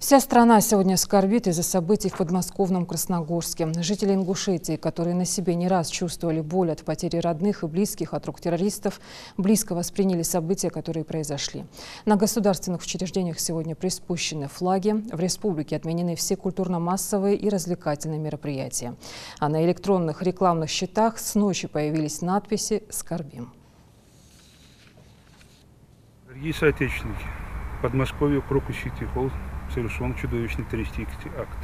Вся страна сегодня скорбит из-за событий в подмосковном Красногорске. Жители Ингушетии, которые на себе не раз чувствовали боль от потери родных и близких от рук террористов, близко восприняли события, которые произошли. На государственных учреждениях сегодня приспущены флаги. В республике отменены все культурно-массовые и развлекательные мероприятия. А на электронных рекламных щитах с ночи появились надписи «Скорбим». Дорогие соотечественники, в Подмосковье, Крокус-Сити Холл совершен чудовищный террористический акт.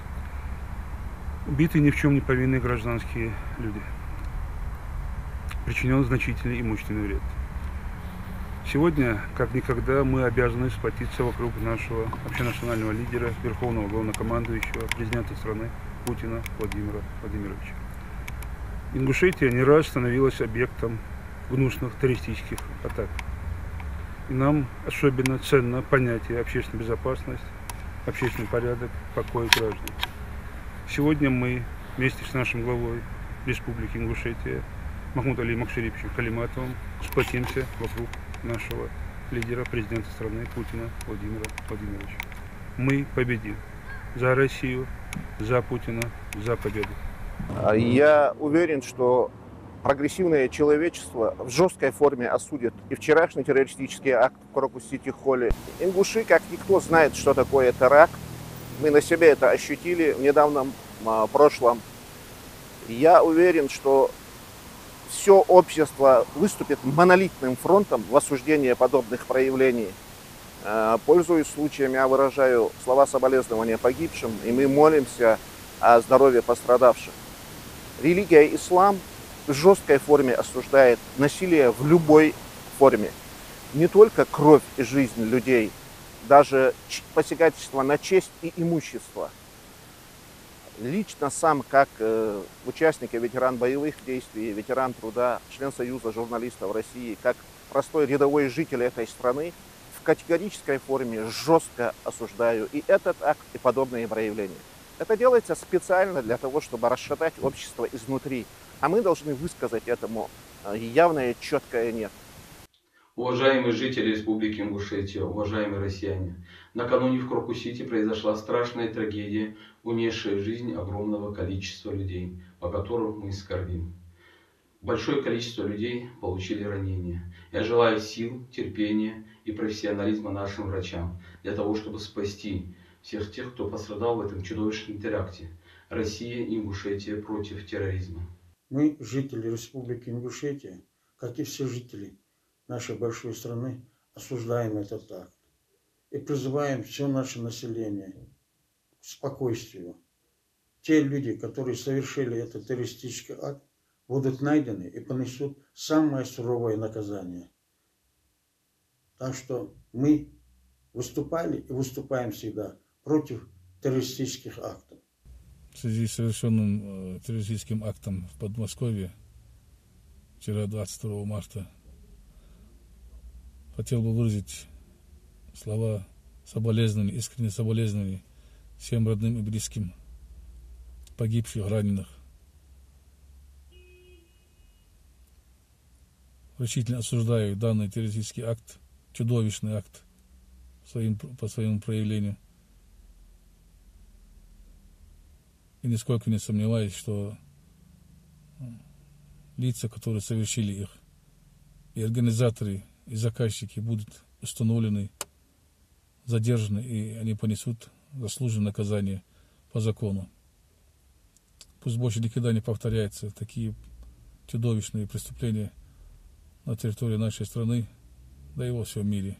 Убиты ни в чем не повинные гражданские люди. Причинен значительный имущественный вред. Сегодня, как никогда, мы обязаны сплотиться вокруг нашего общенационального лидера, верховного главнокомандующего, президента страны Путина Владимира Владимировича. Ингушетия не раз становилась объектом гнусных террористических атак. И нам особенно ценно понятие общественной безопасности, общественный порядок, покой граждан. Сегодня мы вместе с нашим главой Республики Ингушетия Махмудом Алием Макшариповичем Калиматовым сплотимся вокруг нашего лидера, президента страны Путина Владимира Владимировича. Мы победим. За Россию, за Путина, за победу. Я уверен, что прогрессивное человечество в жесткой форме осудит и вчерашний террористический акт в Крокус-Сити Холле. Ингуши, как никто, знает, что такое теракт. Мы на себе это ощутили в недавнем прошлом. Я уверен, что все общество выступит монолитным фронтом в осуждении подобных проявлений. Пользуясь случаем, я выражаю слова соболезнования погибшим, и мы молимся о здоровье пострадавших. Религия ислам в жесткой форме осуждает насилие в любой форме. Не только кровь и жизнь людей, даже посягательство на честь и имущество. Лично сам, как участник и ветеран боевых действий, ветеран труда, член Союза журналистов России, как простой рядовой житель этой страны, в категорической форме жестко осуждаю и этот акт, и подобные проявления. Это делается специально для того, чтобы расшатать общество изнутри. А мы должны высказать этому явное, четкое «нет». Уважаемые жители Республики Ингушетия, уважаемые россияне, накануне в Крокус-Сити произошла страшная трагедия, унесшая жизнь огромного количества людей, по которым мы скорбим. Большое количество людей получили ранения. Я желаю сил, терпения и профессионализма нашим врачам для того, чтобы спасти всех тех, кто пострадал в этом чудовищном теракте. Россия и Ингушетия против терроризма. Мы, жители Республики Ингушетия, как и все жители нашей большой страны, осуждаем этот акт и призываем все наше население к спокойствию. Те люди, которые совершили этот террористический акт, будут найдены и понесут самое суровое наказание. Так что мы выступали и выступаем всегда против террористических актов. В связи с совершенным террористическим актом в Подмосковье вчера, 22 марта, хотел бы выразить слова соболезнования, искренние соболезнования всем родным и близким погибших, раненых. Решительно осуждаю данный террористический акт, чудовищный акт по своему проявлению. И нисколько не сомневаюсь, что лица, которые совершили их, и организаторы, и заказчики будут установлены, задержаны, и они понесут заслуженное наказание по закону. Пусть больше никогда не повторяются такие чудовищные преступления на территории нашей страны, да и во всем мире.